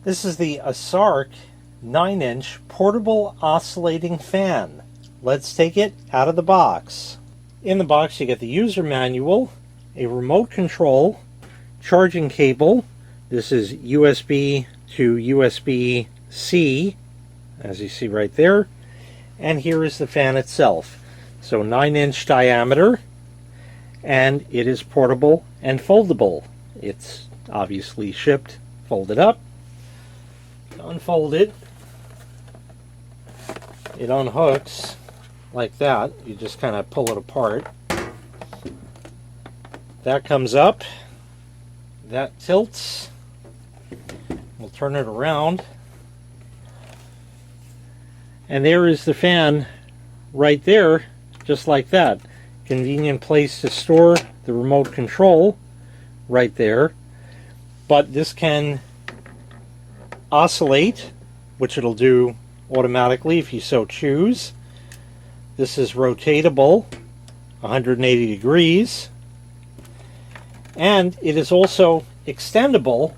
This is the Assark 9-inch portable oscillating fan. Let's take it out of the box. In the box you get the user manual, a remote control, charging cable. This is USB to USB-C, as you see right there. And here is the fan itself. So 9-inch diameter, and it is portable and foldable. It's obviously shipped folded up. Unfold it. It unhooks like that. You just kind of pull it apart. That comes up. That tilts. We'll turn it around. And there is the fan right there, just like that. Convenient place to store the remote control right there. But this can oscillate, which it'll do automatically if you so choose. This is rotatable 180 degrees, and it is also extendable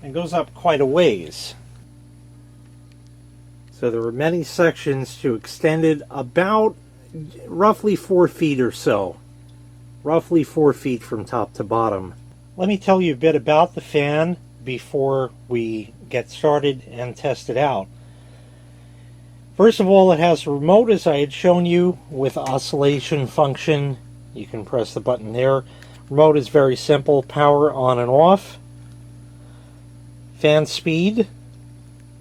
and goes up quite a ways. So there are many sections to extend it, about roughly 4 feet or so. Roughly 4 feet from top to bottom. Let me tell you a bit about the fan before we get started and test it out. First of all, it has a remote, as I had shown you, with oscillation function. You can press the button there. Remote is very simple. Power on and off. Fan speed.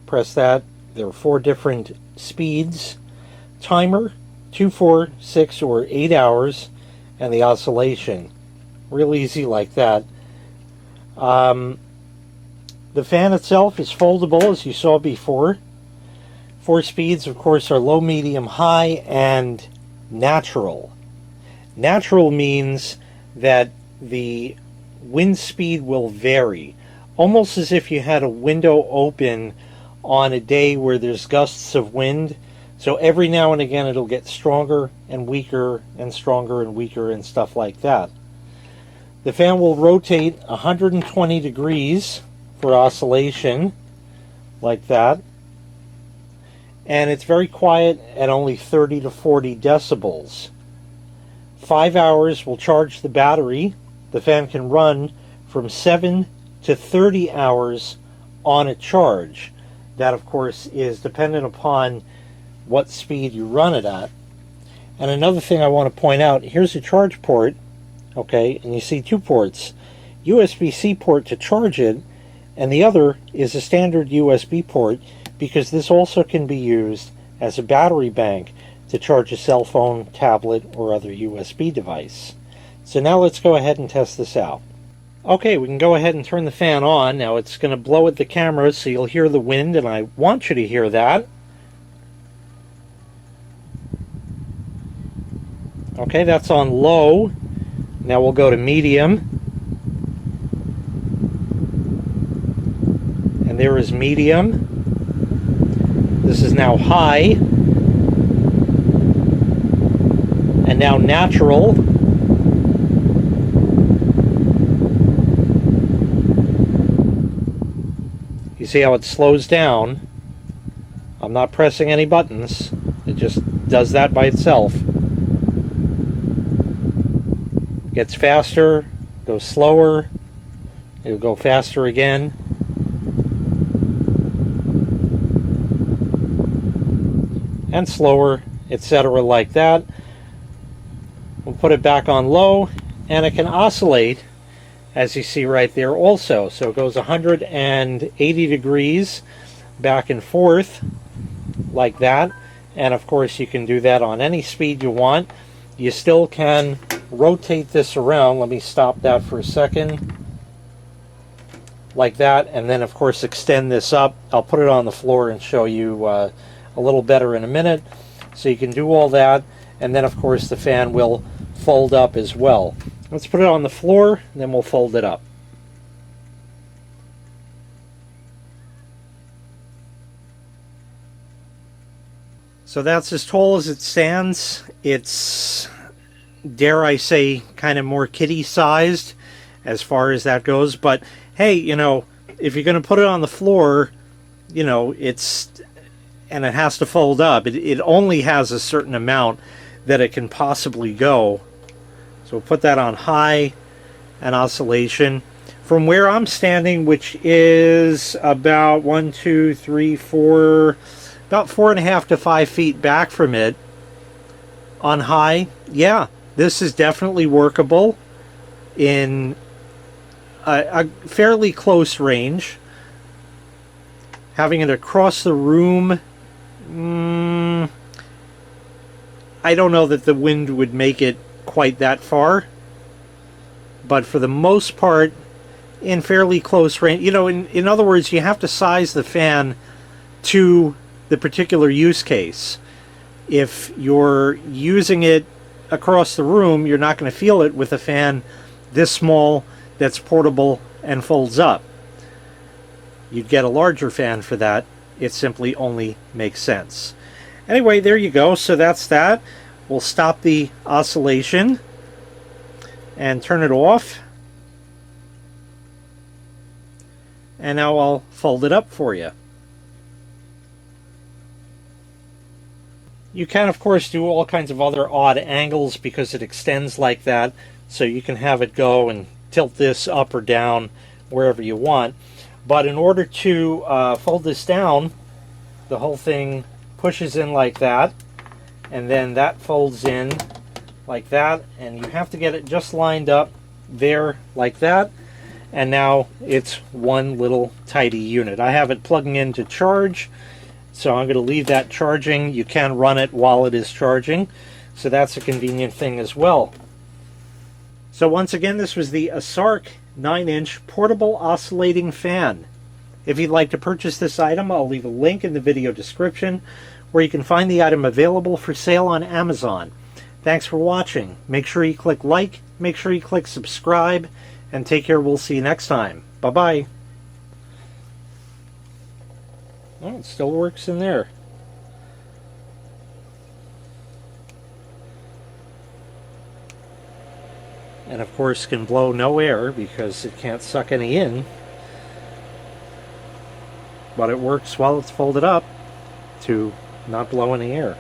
Press that. There are 4 different speeds. Timer, 2, 4, 6, or 8 hours. And the oscillation. Real easy like that. The fan itself is foldable, as you saw before. 4 speeds, of course, are low, medium, high, and natural. Natural means that the wind speed will vary, almost as if you had a window open on a day where there's gusts of wind. So every now and again it'll get stronger and weaker and stronger and weaker and stuff like that. The fan will rotate 120 degrees for oscillation, like that. And it's very quiet at only 30 to 40 decibels. 5 hours will charge the battery. The fan can run from 7 to 30 hours on a charge. That, of course, is dependent upon what speed you run it at. And another thing I want to point out, here's a charge port, okay, and you see 2 ports. USB-C port to charge it, and the other is a standard USB port, because this also can be used as a battery bank to charge a cell phone, tablet, or other USB device. So now let's go ahead and test this out. Okay, we can go ahead and turn the fan on. Now it's going to blow at the camera, so you'll hear the wind, and I want you to hear that. Okay, that's on low. Now we'll go to medium. And there is medium. This is now high. And now natural. You see how it slows down? I'm not pressing any buttons. It just does that by itself. Gets faster, goes slower, it'll go faster again. And slower, etc. like that. We'll put it back on low, and it can oscillate, as you see right there also. So it goes 180 degrees back and forth, like that. And of course you can do that on any speed you want. You still can rotate this around. Let me stop that for a second. Like that, and then of course extend this up. I'll put it on the floor and show you a little better in a minute. So you can do all that, and then of course the fan will fold up as well. Let's put it on the floor, and then we'll fold it up. So that's as tall as it stands. It's dare I say, kind of more kitty sized as far as that goes. But hey, you know, if you're going to put it on the floor, you know, and it has to fold up. It only has a certain amount that it can possibly go. So we'll put that on high and oscillation. From where I'm standing, which is about about 4.5 to 5 feet back from it, on high, yeah, this is definitely workable in a fairly close range. Having it across the room, I don't know that the wind would make it quite that far, but for the most part, in fairly close range. You know, in other words, you have to size the fan to the particular use case. If you're using it across the room, you're not going to feel it with a fan this small that's portable and folds up. You'd get a larger fan for that. It simply only makes sense. Anyway, there you go. So that's that. We'll stop the oscillation and turn it off. And now I'll fold it up for you. You can, of course, do all kinds of other odd angles because it extends like that. So you can have it go and tilt this up or down wherever you want. But in order to fold this down, the whole thing pushes in like that. And then that folds in like that. And you have to get it just lined up there like that. And now it's one little tidy unit. I have it plugging in to charge, so I'm going to leave that charging. You can run it while it is charging, so that's a convenient thing as well. So once again, this was the Assark 9-inch portable oscillating fan. If you'd like to purchase this item, I'll leave a link in the video description where you can find the item available for sale on Amazon. Thanks for watching. Make sure you click like, make sure you click subscribe, and take care. We'll see you next time. Bye-bye. Oh, it still works in there. And of course can blow no air because it can't suck any in. But it works while it's folded up to not blow any air.